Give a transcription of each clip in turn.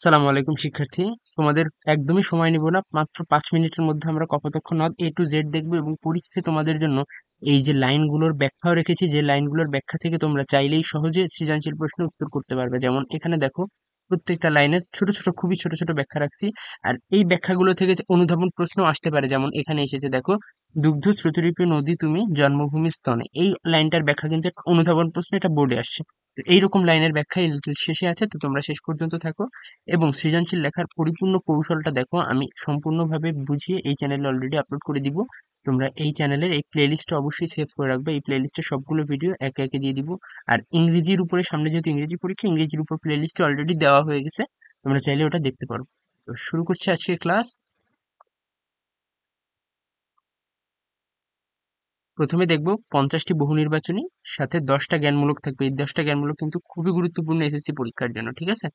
সালামু আলাইকুম শিক্ষার্থী। তোমাদের একদমই সময় নিব না, মাত্র 5 মিনিটের মধ্যে আমরা কপোতক্ষ নদ A to Z দেখবো এবং পরিশেষে তোমাদের জন্য এই যে লাইনগুলোর ব্যাখ্যাও রেখেছি, যে লাইনগুলোর ব্যাখ্যা থেকে তোমরা চাইলেই সহজে সৃজনশীল প্রশ্নের উত্তর করতে পারবে। যেমন এখানে দেখো, প্রত্যেকটা লাইনের ছোট ছোট খুবই ছোট ছোট ব্যাখ্যা রাখছি। আর এই ব্যাখ্যাগুলো থেকে অনুধাবন প্রশ্ন আসতে পারে, যেমন এখানে এসেছে দেখো, দুগ্ধ স্রোতরূপী নদী তুমি জন্মভূমি স্তনে, এই লাইনটার ব্যাখ্যা কিন্তু একটা অনুধাবন প্রশ্ন, এটা বোর্ডে আসছে। তো এইরকম লাইনের ব্যাখ্যা এই শেষে আছে, তো তোমরা শেষ পর্যন্ত থাকো এবং সৃজনশীল লেখার পরিপূর্ণ কৌশলটা দেখো। আমি সম্পূর্ণভাবে বুঝিয়ে এই চ্যানেলে অলরেডি আপলোড করে দিব। তোমরা এই চ্যানেলের এই প্লেলিস্টটা অবশ্যই সেভ করে রাখবে। এই প্লেলিস্টে সবগুলো ভিডিও একে একে দিয়ে দিব। আর ইংরেজির উপরে, সামনে যেহেতু ইংরেজি পরীক্ষা, ইংরেজির উপর প্লেলিস্টে অলরেডি দেওয়া হয়ে গেছে, তোমরা চাইলে ওটা দেখতে পারো। তো শুরু করছি আজকে ক্লাস। প্রথমে দেখবো 50টি বহু নির্বাচনী, সাথে 10টা জ্ঞানমূলক থাকবে। এই 10টা জ্ঞানমূলক কিন্তু খুবই গুরুত্বপূর্ণ এসএসসি পরীক্ষার জন্য, ঠিক আছে?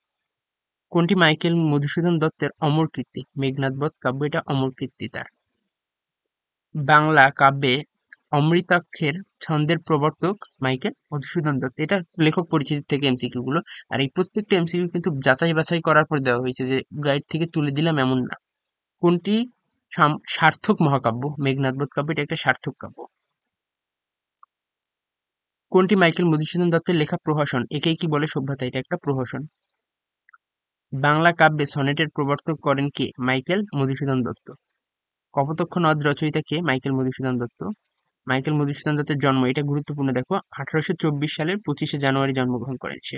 কোনটি মাইকেল মধুসূদন দত্তের অমর কীর্তি? মেঘনাদ বধ কাব্য, এটা অমর কীর্তি তার। বাংলা কাব্যে অমৃতাক্ষরের ছন্দের প্রবর্তক মাইকেল মধুসূদন দত্ত। এটা লেখক পরিচিতি থেকে এমসিকিউ গুলো। আর এই প্রত্যেকটা এমসিকিউ কিন্তু যাচাই বাছাই করার পর দেওয়া হয়েছে, যে গাইড থেকে তুলে দিলাম এমন না। কোনটি সার্থক মহাকাব্য? মেঘনাদ বধ কাব্য, এটা একটা সার্থক কাব্য। কোনটি মাইকেল মধুসূদন দত্তের লেখা প্রহসন? একেই কি বলে সভ্যতা, এটা একটা প্রহসন। বাংলা কাব্যে সনেটের প্রবর্তক করেন কে? মাইকেল মধুসূদন দত্ত। কপোতক্ষ নদ রচয়িতা কে? মাইকেল মধুসূদন দত্ত। মাইকেল মধুসূদন দত্তের জন্ম, এটা গুরুত্বপূর্ণ দেখো, 1824 সালের 25শে জানুয়ারি জন্মগ্রহণ করেন সে।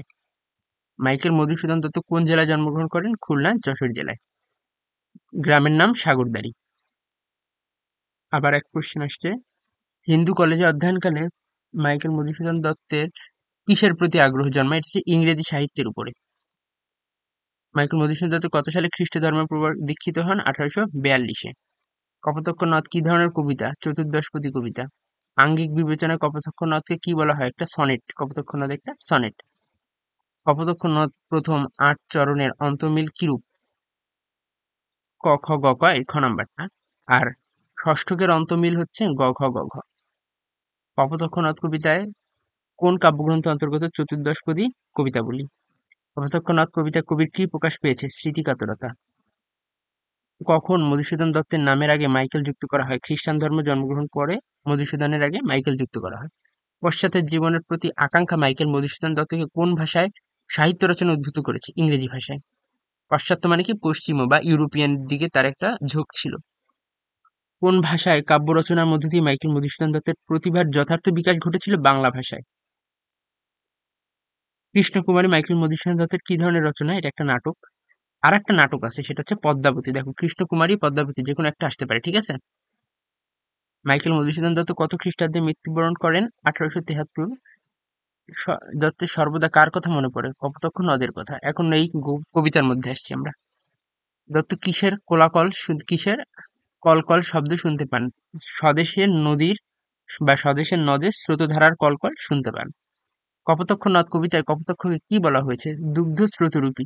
মাইকেল মধুসূদন দত্ত কোন জেলায় জন্মগ্রহণ করেন? খুলনা, যশোর জেলায়। গ্রামের নাম সাগরদাড়ি। আবার এক কোশ্চেন আসছে, হিন্দু কলেজে অধ্যয়নকালে মাইকেল মধুসূদন দত্তের কিসের প্রতি আগ্রহ জন্মায়? এটা হচ্ছে ইংরেজি সাহিত্যের উপরে। মাইকেল মধুসূদন দত্ত কত সালে খ্রিস্ট ধর্মে দীক্ষিত হন? 1842-এ। কপোতক্ষ নদ কি ধরনের কবিতা? চতুর্দশপদী কবিতা। আঙ্গিক বিবেচনায় কপোতক্ষ নদকে কি বলা হয়? একটা সনেট। কপোতক্ষ নদ একটা সনেট। কপোতক্ষ নদ প্রথম 8 চরণের অন্তর্মিল কিরূপ? ক, খ, গ, ক, এই খ নাম্বারটা। আর ষষ্ঠকের অন্তর্মিল হচ্ছে গ, ঘ, গ, ঘ। কপোতক্ষ নদ কবিতায় কোন কাব্যগ্রন্থ অন্তর্গত চতুর্দশপদী কবিতাবলী? কপোতক্ষ নদ কবিতা কবির কি প্রকাশ পেয়েছে? স্মৃতিকাতরতা। কখন মধুসূদন দত্তের নামের আগে মাইকেল যুক্ত করা হয়? খ্রিস্টান ধর্মে জন্মগ্রহণ করে মধুসূদনের আগে মাইকেল যুক্ত করা হয়। পশ্চাতের জীবনের প্রতি আকাঙ্ক্ষা মাইকেল মধুসূদন দত্তকে কোন ভাষায় সাহিত্য রচনা উদ্বুদ্ধ করেছে? ইংরেজি ভাষায়। পাশ্চাত্য মানে কি? পশ্চিম বা ইউরোপিয়ান দিকে তার একটা ঝোঁক ছিল। কোন ভাষায় কাব্য রচনার মধ্য দিয়ে মাইকেল মধুসূদন দত্তের প্রতিভার যথার্থ বিকাশ ঘটেছিল? বাংলা ভাষায়। কৃষ্ণকুমারী মাইকেল মধুসূদন দত্তের কি ধরনের রচনা? এটা একটা নাটক। আর একটা নাটক আছে, সেটা হচ্ছে পদ্মাবতী। দেখো, কৃষ্ণকুমারী, পদ্মাবতী যে কোনো একটা আসতে পারে, ঠিক আছে? মাইকেল মধুসূদন দত্ত কত খ্রিস্টাব্দে মৃত্যুবরণ করেন? 1873। দত্তের সর্বদা কার কথা মনে পড়ে? কপোতক্ষ নদের কথা। এখন এই কবিতার মধ্যে আসছি আমরা। দত্ত কিসের কোলাকল কিসের কলকল শব্দ শুনতে পান? স্বদেশের নদীর বা স্বদেশের নদের স্রোতধারার কলকল শুনতে পান। কপোতক্ষ নদ কবিতায় কপোতক্ষকে কি বলা হয়েছে? দুগ্ধ স্রোতরূপী।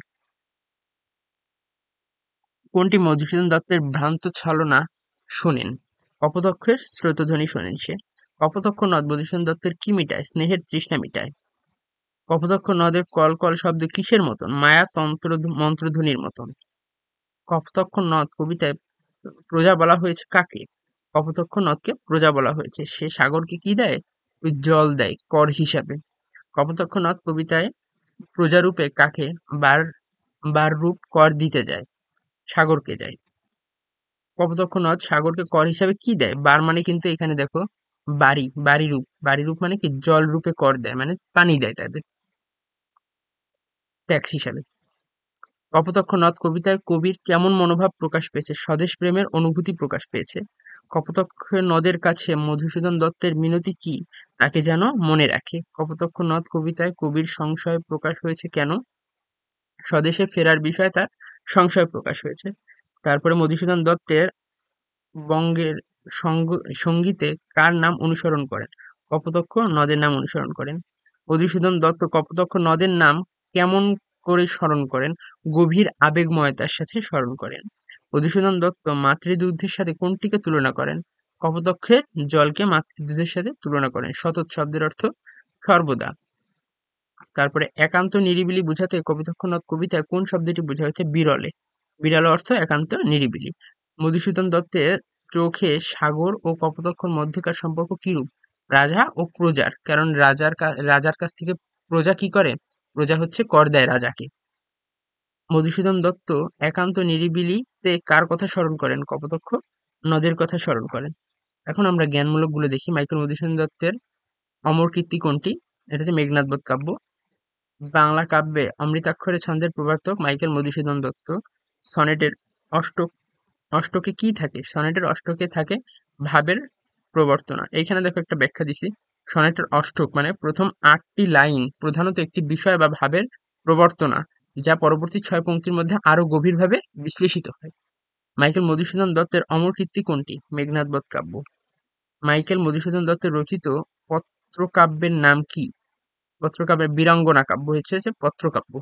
কোনটি মধুসূদন দত্তের ভ্রান্ত ছলনা শোনেন? কপোতক্ষের স্রোতধ্বনি শোনেন সে। কপোতক্ষ নদ মধুসূদন দত্তের কি মিটায়? স্নেহের তৃষ্ণা মিটায়। কপোতক্ষ নদের কলকল শব্দ কিসের মতন? মায়া তন্ত্র মন্ত্রধ্বনির মতন। কপোতক্ষ নদ কবিতায় প্রজা বলা হয়েছে কাকে? কপোতক্ষ নদকে প্রজা বলা হয়েছে। সে সাগরকে কি দেয়? ওই জল দেয় কর হিসাবে। কপোতক্ষ নদ কবিতায় প্রজারূপে কাকে বার বার রূপ কর দিতে যায়? সাগরকে যায়। কপোতক্ষ নদ সাগরকে কর হিসাবে কি দেয়? বার মানে কিন্তু এখানে দেখো বাড়ি রূপ, বাড়ি রূপ মানে কি? জল রূপে কর দেয়, মানে পানি দেয় তাদের ট্যাক্স হিসাবে। কপোতক্ষ নদ কবিতায় কবির কেমন মনোভাব প্রকাশ পেয়েছে? স্বদেশ প্রেমের অনুভূতি প্রকাশ পেয়েছে। কপোতক্ষ নদের কাছে মধুসূদন দত্তের মিনতি কি? তাকে যেন মনে রাখে। কপোতক্ষ নদ কবিতায় কবির সংশয় প্রকাশ হয়েছে কেন? স্বদেশে ফেরার বিষয়ে তার সংশয় প্রকাশ হয়েছে। তারপরে মধুসূদন দত্তের বঙ্গের সঙ্গীতে কার নাম অনুসরণ করেন? কপোতক্ষ নদের নাম অনুসরণ করেন। মধুসূদন দত্ত কপোতক্ষ নদের নাম কেমন করে স্মরণ করেন? গভীর আবেগময়তার সাথে স্মরণ করেন। মধুসূদন দত্ত মাতৃদুগ্ধের সাথে কোনটিকে তুলনা করেন? কপোতক্ষের জলকে মাতৃদুগ্ধের সাথে তুলনা করেন। সতত শব্দের অর্থ সর্বদা। তারপরে একান্ত নিরিবিলি বোঝাতে কপোতাক্ষ নদ কবিতায় কোন শব্দটি বোঝা হয়েছে? বিরলে। বিরল অর্থ একান্ত নিরিবিলি। মধুসূদন দত্তের চোখে সাগর ও কপোতাক্ষর মধ্যকার সম্পর্ক কিরূপ? রাজা ও প্রজার। কারণ রাজার কাছ থেকে প্রজা কি করে? প্রজা হচ্ছে কর দেয় রাজাকে। মধুসূদন দত্ত একান্ত নিরিবিলিতে কার কথা স্মরণ করেন? কপোতাক্ষ নদের কথা স্মরণ করেন। এখন আমরা জ্ঞানমূলক গুলো দেখি। মাইকেল মধুসূদন দত্তের অমর কীর্তি কোনটি? এটা হচ্ছে মেঘনাদবধ কাব্য। বাংলা কাব্যে অমৃতাক্ষরে ছন্দের প্রবর্তক মাইকেল মধুসূদন দত্ত। সনেটের অষ্টক অষ্টকে কি থাকে? সনেটের অষ্টকে থাকে ভাবের প্রবর্তনা। এইখানে দেখো একটা ব্যাখ্যা দিছি। সনেটের অষ্টক মানে প্রথম ৮টি লাইন প্রধানত একটি বিষয় বা ভাবের প্রবর্তনা, যা পরবর্তী ৬ পংক্তির মধ্যে আরো গভীরভাবে বিশ্লেষিত হয়। মাইকেল মধুসূদন দত্তের অমর কীর্তি কোনটি? মেঘনাদবধ কাব্য। মাইকেল মধুসূদন দত্তের রচিত পত্রকাব্যের নাম কি? পত্রকাব্যের বীরাঙ্গনা কাব্য হচ্ছে পত্রকাব্য।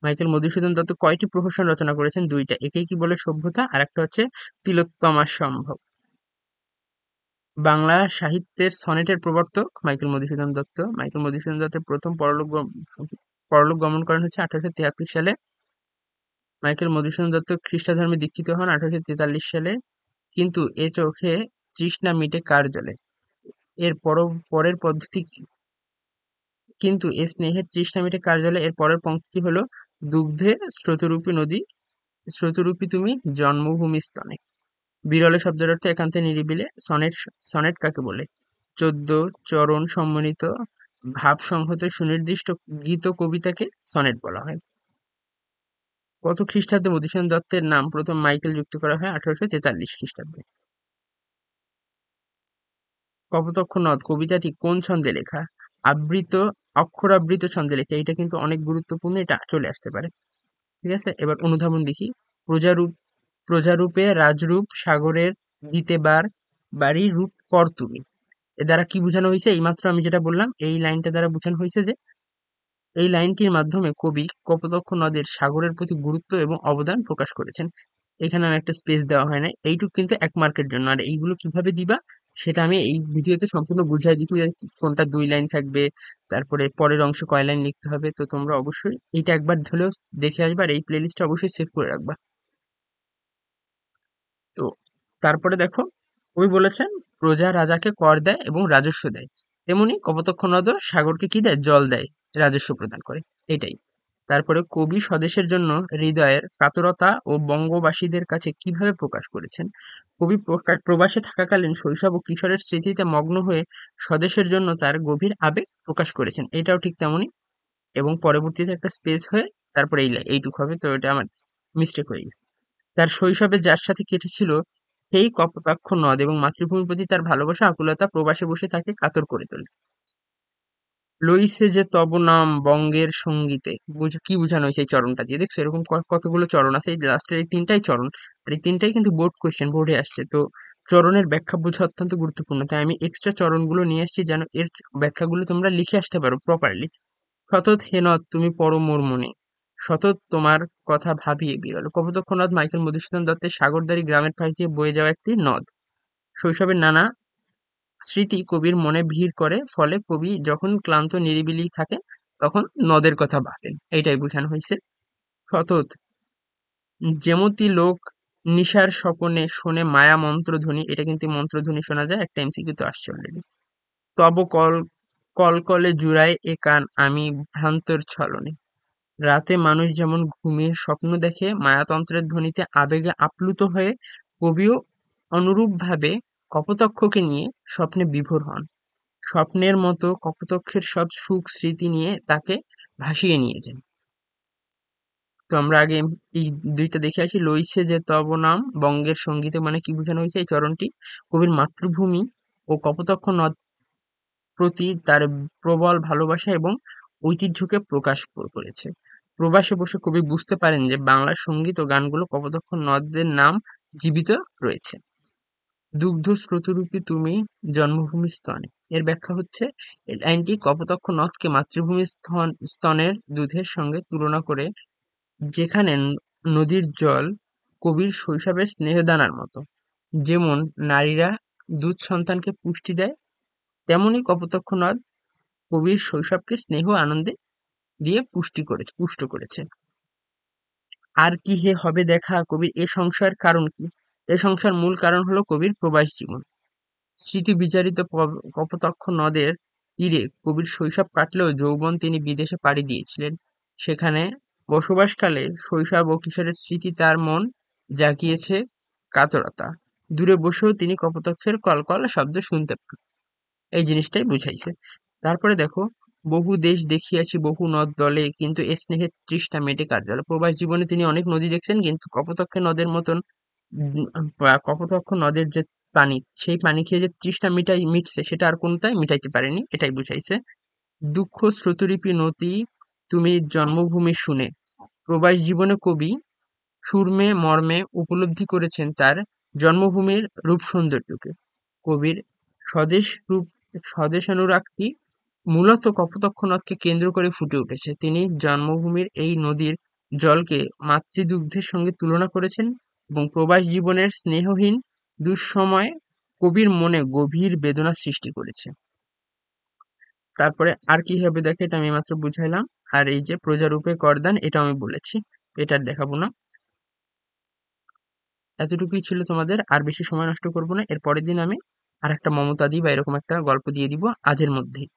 মাইকেল মধুসূদন দত্ত কয়টি প্রহসন রচনা করেছেন? ২টা। একেই কি বলে? সভ্যতা। আর একটা হচ্ছে তিলোত্তমা সম্ভব। বাংলা সাহিত্যের সনেটের প্রবর্তক মাইকেল মধুসূদন দত্ত। মাইকেল মধুসূদন দত্তের প্রথম পরলোক গমন করেন হচ্ছে 1873 সালে। মাইকেল মধুসূদন দত্ত খ্রিস্ট ধর্মে দীক্ষিত হন 1843 সালে। কিন্তু এ চোখে তৃষ্ণা মিটে কার জলে? এর পরের পদ্ধতি কি? কিন্তু এ স্নেহের তৃষ্ণা মিটে কার জলে? এর পরের পংক্তি হলো দুগ্ধে স্রোতরূপী নদী, স্রোতরূপী তুমি জন্মভূমি স্তনে। বিরলে শব্দের অর্থ একান্তে নিরিবিলে। সনেট কাকে বলে? 14 চরণ সম্বলিত ভাব সংহত সুনির্দিষ্ট গীত কবিতাকে সনেট বলা হয়। কত খ্রিস্টাব্দে মধুসূদন দত্তের নাম প্রথম মাইকেল যুক্ত করা হয়? 1843 খ্রিস্টাব্দে। কপোতাক্ষ নদ কবিতাটি কোন ছন্দে লেখা? অক্ষরাবৃত ছন্দে লেখা। এটা কিন্তু অনেক গুরুত্বপূর্ণ, এটা চলে আসতে পারে। ঠিক আছে, এবার অনুধাবন দেখি। প্রজারূপে রাজরূপ সাগরের দিতে বাড়ি রূপ কর তুমি। এ দ্বারা কি বোঝানো হয়েছে? এইমাত্র আমি যেটা বললাম এই লাইনটা দ্বারা বোঝানো হয়েছে যে এই লাইনটির মাধ্যমে কবি কপোতাক্ষ নদের সাগরের প্রতি গুরুত্ব এবং অবদান প্রকাশ করেছেন। এখানে আমি একটা স্পেস দেওয়া হয় না, এইটুক কিন্তু 1 মার্কের জন্য। আর এইগুলো কিভাবে দিবা সেটা আমি এই ভিডিওতে সম্পূর্ণ বুঝাই দিচ্ছি, যে কোনটা 2 লাইন থাকবে, তারপরে পরের অংশে কয় লাইন লিখতে হবে। তো তোমরা অবশ্যই এইটা একবার হলেও দেখে আসবা, আর এই প্লেলিস্টটা অবশ্যই সেভ করে রাখবা। তো তারপরে দেখো, কবি বলেছেন প্রজা রাজাকে কর দেয় এবং রাজস্ব দেয়, তেমনি কপোতাক্ষ নদও সাগরকে কি দেয়? জল দেয়, রাজস্ব প্রদান করে। এটাই। তারপরে কবি স্বদেশের জন্য হৃদয়ের কাতরতা ও বঙ্গবাসীদের কাছে কিভাবে প্রকাশ করেছেন? কবি প্রবাসে থাকাকালীন শৈশব ও কিশোরের স্মৃতিতে মগ্ন হয়ে স্বদেশের জন্য তার গভীর আবেগ প্রকাশ করেছেন। এটাও ঠিক তেমনই। এবং পরবর্তীতে একটা স্পেস হয়ে তারপরে এইটুক হবে। তো এটা আমার মিস্টেক হয়ে গেছে। তার শৈশবে যার সাথে কেটেছিল সেই কপোতাক্ষ নদ এবং মাতৃভূমির প্রতি তার ভালোবাসা আকুলতা প্রবাসে বসে তাকে কাতর করে তোলে। লইছে যে তব নাম বঙ্গের সঙ্গীতে, কি বোঝানো হয়েছে এই চরণটা দিয়ে? দেখছো এরকম কতগুলো চরণ আছে, এই লাস্টের এই 3টাই চরণ। আর এই 3টাই কিন্তু বোর্ডে আসছে। তো চরণের ব্যাখ্যা বোঝা অত্যন্ত গুরুত্বপূর্ণ, তাই আমি এক্সট্রা চরণগুলো নিয়ে আসছি যেন এর ব্যাখ্যাগুলো তোমরা লিখে আসতে পারো প্রপারলি। সতত হে নদ তুমি পরম মোর মনে, সতত তোমার কথা ভাবিয়ে বিরল। কপোতাক্ষ নদ মাইকেল মধুসূদন দত্তের সাগরদাড়ি গ্রামের পাশ দিয়ে বয়ে যাওয়া একটি নদ। শৈশবের নানা স্মৃতি কবির মনে ভিড় করে, ফলে কবি যখন ক্লান্ত নিরিবিলি থাকে তখন নদের কথা ভাবেন, এইটাই বোঝানো হয়েছে। সতত যেমতি লোক নিশার স্বপনে শোনে মায়া মন্ত্রধ্বনি, এটা কিন্তু মন্ত্রধ্বনি শোনা যায়, একটা এমসিকিউ তো আসছে অলরেডি। তব কলকলে জুড়ায় এ কান আমি ভ্রান্তর ছলনে। রাতে মানুষ যেমন ঘুমিয়ে স্বপ্ন দেখে মায়াতন্ত্রের ধ্বনিতে আবেগে আপ্লুত হয়ে, কবিও অনুরূপভাবে কপোতাক্ষকে নিয়ে স্বপ্নে বিভোর হন। স্বপ্নের মতো কপোতাক্ষের সব সুখ স্মৃতি নিয়ে তাকে ভাসিয়ে নিয়ে যান। তো আমরা আগে এই 2টা দেখে আসি। লইছে যে তব নাম বঙ্গের সঙ্গীতে মানে কি বোঝানো হয়েছে? এই চরণটি কবির মাতৃভূমি ও কপোতাক্ষ নদ প্রতি তার প্রবল ভালোবাসা এবং ঐতিহ্যকে প্রকাশ করেছে। প্রবাসে বসে কবি বুঝতে পারেন যে বাংলার সঙ্গীত ও গানগুলো কপোতাক্ষ নদের নাম জীবিত রয়েছে। দুগ্ধ স্রোতরূপী তুমি জন্মভূমি স্তনে, এর ব্যাখ্যা হচ্ছে এই লাইনটি কপোতাক্ষ নদকে মাতৃভূমির স্তনের দুধের সঙ্গে তুলনা করে, যেখানে নদীর জল কবির শৈশবের স্নেহদানার মতো। যেমন নারীরা দুধ সন্তানকে পুষ্টি দেয়, তেমনি কপোতাক্ষ নদ কবির শৈশবকে স্নেহ আনন্দে দিয়ে পুষ্ট করেছে। আর কি হে হবে দেখা কবির এ সংশয়ের কারণ কি? এ সংশয়ের মূল কারণ হলো কবির প্রবাস জীবন। স্মৃতি বিচারিত কপোতাক্ষ নদের তীরে কবির শৈশব কাটলেও যৌবন তিনি বিদেশে পাড়ি দিয়েছিলেন। সেখানে বসবাসকালে শৈশব ও কিশোরের স্মৃতি তার মন জাগিয়েছে কাতরতা। দূরে বসেও তিনি কপোতাক্ষের কলকল শব্দ শুনতে পান। এই জিনিসটাই বুঝাইছে। তারপরে দেখো, বহু দেশ দেখিয়াছি বহু নদ দলে, কিন্তু এ স্নেহের তৃষ্ণা মেটে কার জলে। প্রবাস জীবনে তিনি অনেক নদী দেখছেন, কিন্তু কপোতাক্ষ নদের মতন কপোতাক্ষ নদের যে পানি, সেই পানি খেয়ে যে তৃষ্ণা মিটছে সেটা আর কোনটাই মিটাইতে পারেনি, এটাই বুঝাইছে। দুঃখ স্রোতরূপী নদী তুমি জন্মভূমি শুনে। প্রবাস জীবনে কবি সুরমে মর্মে উপলব্ধি করেছেন তার জন্মভূমির রূপ সৌন্দর্যকে। কবির স্বদেশানুরাগটি মূলত কপোতাক্ষ নদকে কেন্দ্র করে ফুটে উঠেছে। তিনি জন্মভূমির এই নদীর জলকে মাতৃদুগ্ধের সঙ্গে তুলনা করেছেন এবং প্রবাস জীবনের স্নেহহীন দুঃসময় কবির মনে গভীর বেদনা সৃষ্টি করেছে। তারপরে আর কি হবে দেখো, এটা আমি মাত্র বুঝাইলাম। আর এই যে প্রজারূপে করদান, এটা আমি বলেছি, এটা আর দেখাবো না। এতটুকুই ছিল তোমাদের, আর বেশি সময় নষ্ট করব না। এর পরের দিন আমি আর একটা মমতাদি বা এরকম একটা গল্প দিয়ে দিব আজের মধ্যেই।